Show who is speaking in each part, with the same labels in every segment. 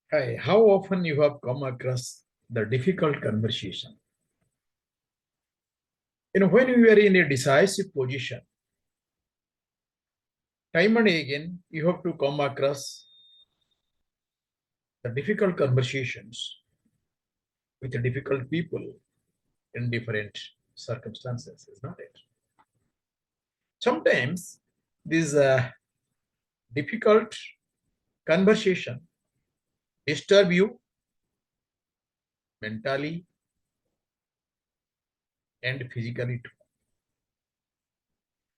Speaker 1: Hi, how often you have come across the difficult conversation? When you are in a decisive position, time and again, you have to come across the difficult conversations with the difficult people in different circumstances, is not it? Sometimes this difficult conversation disturb you mentally and physically too.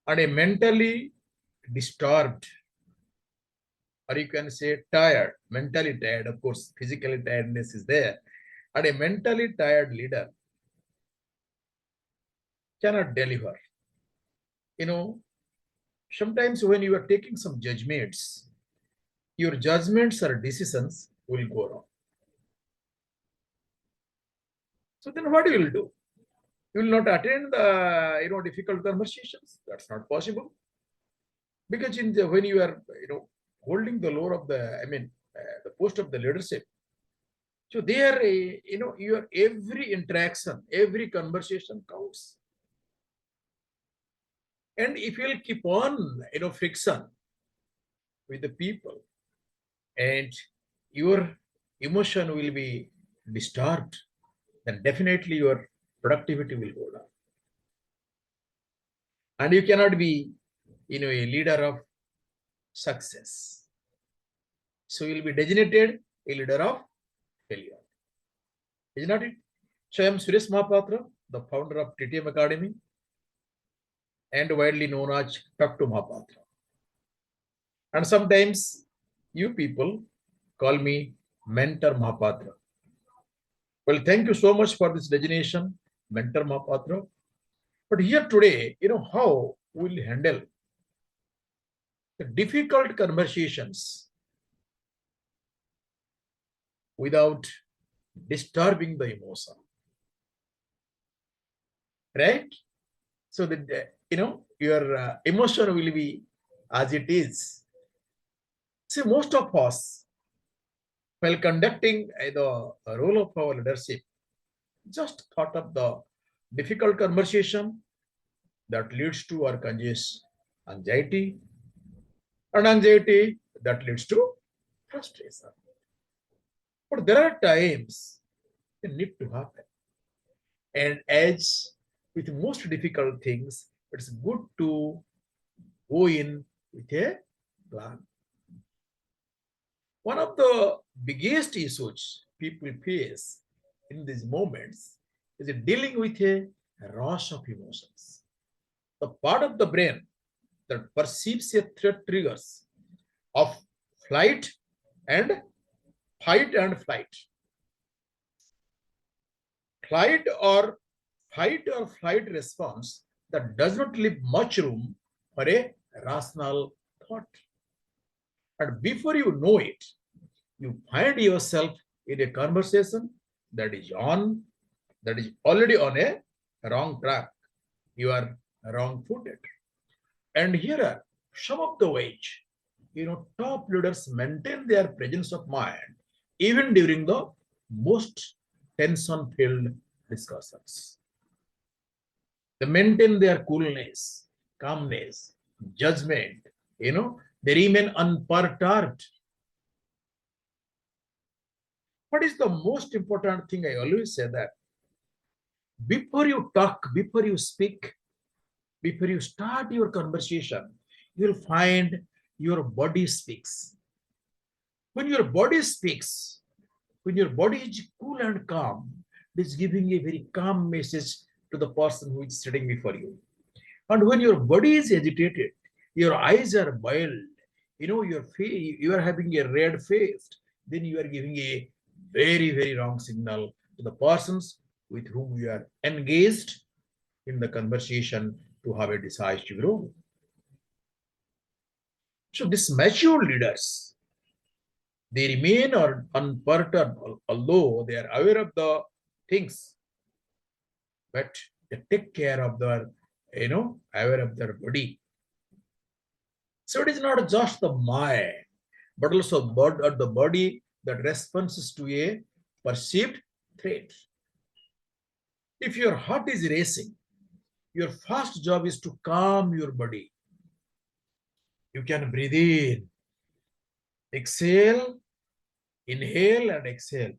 Speaker 1: And a mentally disturbed, or you can say tired, mentally tired, of course, physically tiredness is there. And a mentally tired leader cannot deliver. You know, sometimes when you are taking some judgments, your judgments or decisions will go wrong. So then what you will do? You will not attend the difficult conversations. That's not possible. Because when you are holding the load of the post of the leadership, so there your every interaction, every conversation counts. And if you'll keep on friction with the people, and your emotion will be disturbed, then definitely your productivity will go down. And you cannot be a leader of success. So you'll be designated a leader of failure. Is not it? So I am Suresh Mahapatra, the founder of TTM Academy and widely known as Talk to Mohapatra. And sometimes you people call me Mentor Mahapatra. Well, thank you so much for this designation, Mentor Mahapatra. But here today, how we'll handle the difficult conversations without disturbing the emotion. Right? So that, your emotion will be as it is. See, most of us, while conducting the role of our leadership, just thought of the difficult conversation that leads to our conscious anxiety, and anxiety that leads to frustration. But there are times it need to happen. And as with most difficult things, it's good to go in with a plan. One of the biggest issues people face in these moments is dealing with a rush of emotions. The part of the brain that perceives a threat triggers of flight and fight and flight. Flight or fight or flight response that does not leave much room for a rational thought. And before you know it, you find yourself in a conversation that is already on a wrong track. You are wrong footed. And here are some of the ways top leaders maintain their presence of mind even during the most tension filled discussions. They maintain their coolness, calmness, judgment. They remain unperturbed. What is the most important thing? I always say that before you talk, before you speak, before you start your conversation, you'll find your body speaks. When your body speaks, when your body is cool and calm, it is giving a very calm message to the person who is sitting before you. And when your body is agitated, your eyes are boiled, your face, you are having a red face, then you are giving a very, very wrong signal to the persons with whom you are engaged in the conversation to have a decisive role. So these mature leaders, they remain unperturbed, although they are aware of the things, but they take care of their, aware of their body. So it is not just the mind, but also the body that responses to a perceived threat. If your heart is racing, your first job is to calm your body. You can breathe in, exhale, inhale, and exhale.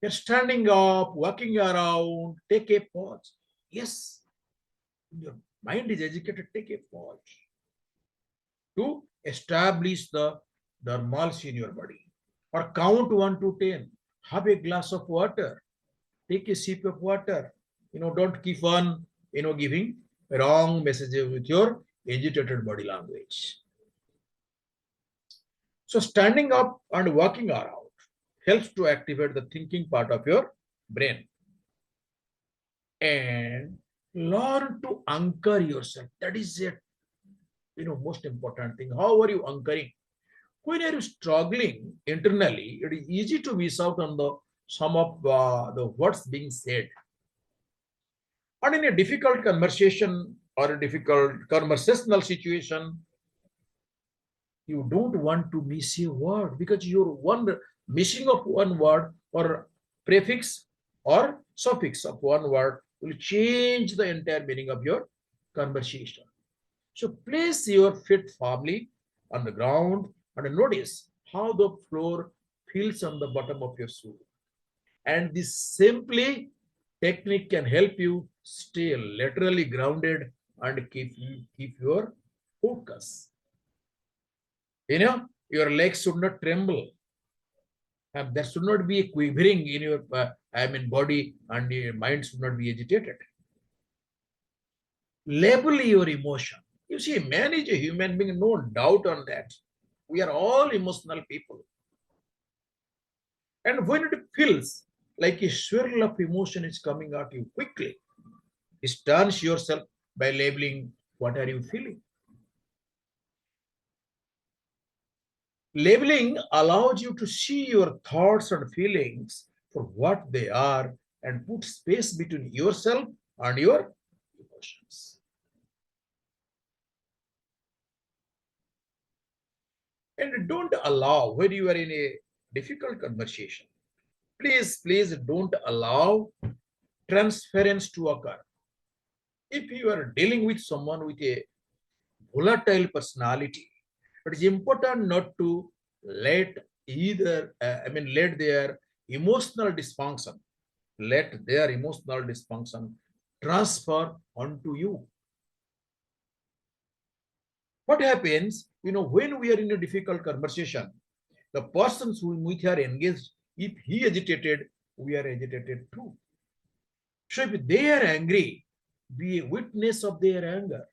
Speaker 1: You're standing up, walking around, take a pause. Yes, your mind is educated, take a pause to establish the normalcy in your body. Or count 1 to 10. Have a glass of water. Take a sip of water. Don't keep on, giving wrong messages with your agitated body language. So standing up and walking around helps to activate the thinking part of your brain. And learn to anchor yourself. That is a most important thing. How are you anchoring? When are you struggling internally, it is easy to miss out on the some of the what's being said. And in a difficult conversation or a difficult conversational situation, you don't want to miss a word because you're one missing of one word or prefix or suffix of one word will change the entire meaning of your conversation. So place your feet firmly on the ground and notice how the floor feels on the bottom of your shoe. And this simply technique can help you stay laterally grounded and keep your focus. Your legs should not tremble. And there should not be a quivering in your body, and your mind should not be agitated. Label your emotion. You see, man is a human being, no doubt on that. We are all emotional people. And when it feels like a swirl of emotion is coming at you quickly, distance yourself by labeling what are you feeling. Labeling allows you to see your thoughts and feelings for what they are and put space between yourself and your emotions. And don't allow, when you are in a difficult conversation, please don't allow transference to occur. If you are dealing with someone with a volatile personality, it is important not to let let their emotional dysfunction, transfer onto you. What happens, when we are in a difficult conversation, the persons whom we are engaged, if he agitated, we are agitated too. So if they are angry, be a witness of their anger.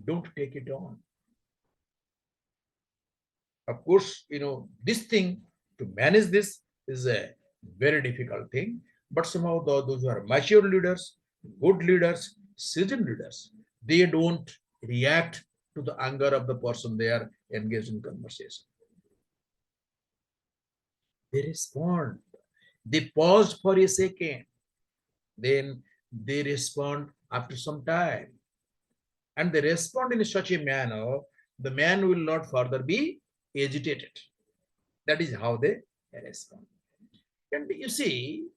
Speaker 1: Don't take it on. Of course, this thing, to manage this is a very difficult thing. But somehow those who are mature leaders, good leaders, seasoned leaders, they don't react to the anger of the person they are engaged in conversation. They respond. They pause for a second. Then they respond after some time. And they respond in such a manner, the man will not further be agitated. That is how they respond. And you see,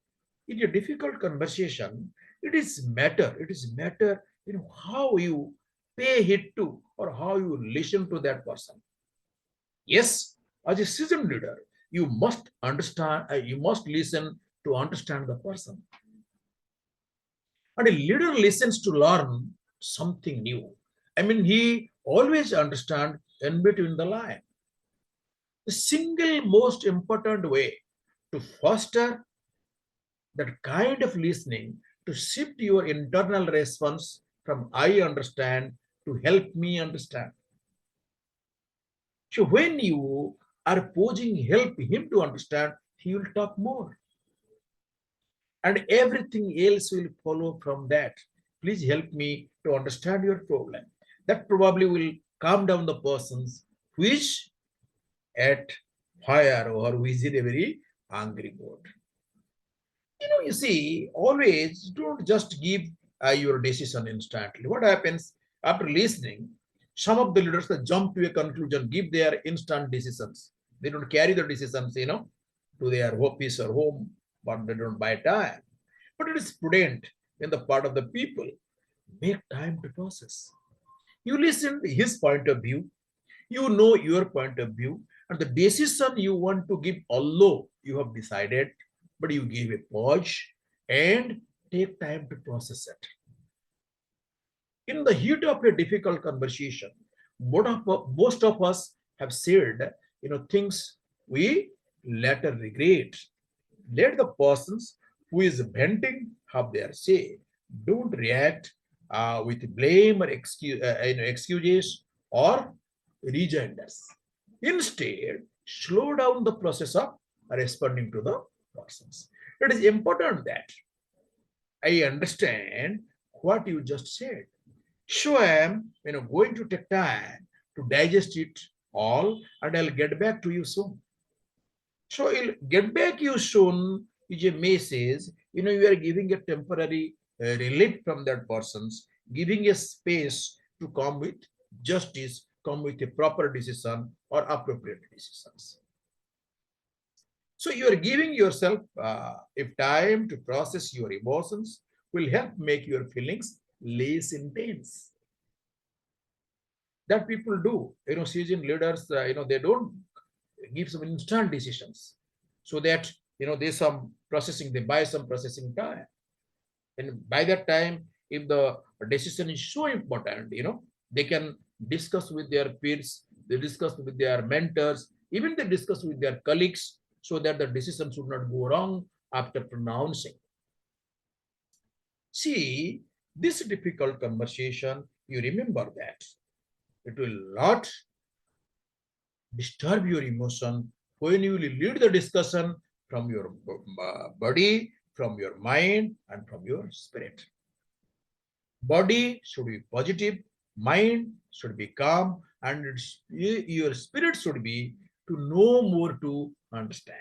Speaker 1: in a difficult conversation, it is matter, how you pay heed to or how you listen to that person. Yes, as a seasoned leader, you must understand, you must listen to understand the person. And a leader listens to learn something new. He always understands in between the line. The single most important way to foster that kind of listening to shift your internal response from I understand to help me understand. So when you are posing help him to understand, he will talk more. And everything else will follow from that. Please help me to understand your problem. That probably will calm down the persons which at fire or who is in a very angry mood. You see, always don't just give your decision instantly. What happens after listening? Some of the leaders that jump to a conclusion, give their instant decisions. They don't carry the decisions, to their office or home, but they don't buy time. But it is prudent in the part of the people. Make time to process. You listen to his point of view, you know your point of view, and the decision you want to give, although you have decided, but you give a pause and take time to process it. In the heat of a difficult conversation, most of us have said, things we later regret. Let the persons who is venting have their say. Don't react with blame or excuses or rejoinders. Instead, slow down the process of responding to the persons. It is important that I understand what you just said. So I am going to take time to digest it all, and I'll get back to you soon. So I'll get back you soon is a message, you are giving a temporary relief from that person's, giving a space to come with justice, come with a proper decision or appropriate decisions. So you are giving yourself if time to process your emotions will help make your feelings less intense. That people do, seasoned leaders, they don't give some instant decisions, so that there's some processing, they buy some processing time, and by that time, if the decision is so important, they can discuss with their peers, they discuss with their mentors, even they discuss with their colleagues, so that the decision should not go wrong after pronouncing. See, this difficult conversation, you remember that it will not disturb your emotion when you lead the discussion from your body, from your mind, and from your spirit. Body should be positive, mind should be calm, and your spirit should be to know more, to understand.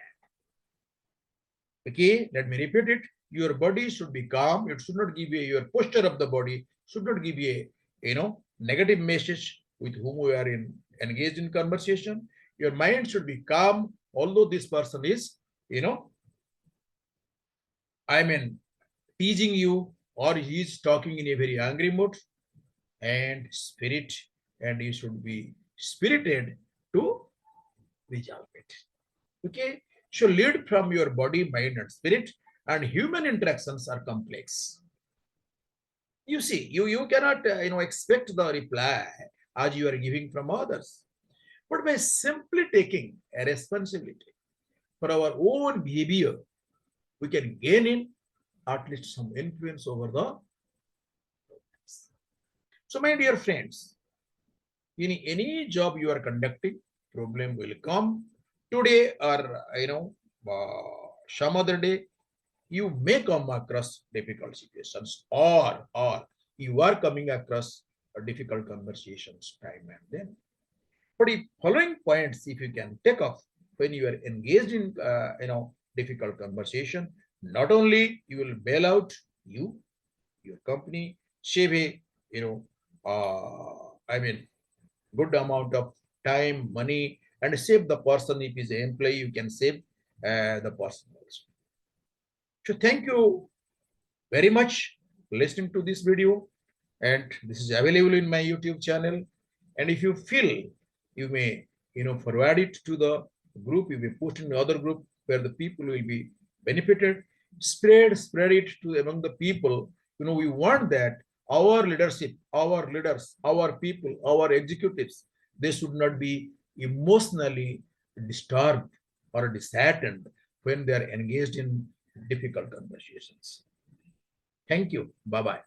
Speaker 1: Okay, let me repeat it. Your body should be calm. It should not give you, your posture of the body should not give you a negative message with whom we are engaged in conversation. Your mind should be calm, although this person is, teasing you, or he is talking in a very angry mood. And spirit, and you should be spirited to resolve it. Okay, so lead from your body, mind, and spirit, and human interactions are complex. You see, you cannot expect the reply as you are giving from others, but by simply taking a responsibility for our own behavior, we can gain in at least some influence over the. So my dear friends, in any job you are conducting, problem will come today, or some other day. You may come across difficult situations, or you are coming across a difficult conversations time and then. But if following points, if you can take off when you are engaged in difficult conversation, not only you will bail out you, your company, save a good amount of time, money, and save the person. If he's an employee, you can save the person also. So thank you very much listening to this video, and this is available in my YouTube channel. And if you feel, you may forward it to the group, you may post in the other group where the people will be benefited. Spread it to among the people. We want that our leadership, our leaders, our people, our executives, they should not be emotionally disturbed or disheartened when they are engaged in difficult conversations. Thank you. Bye-bye.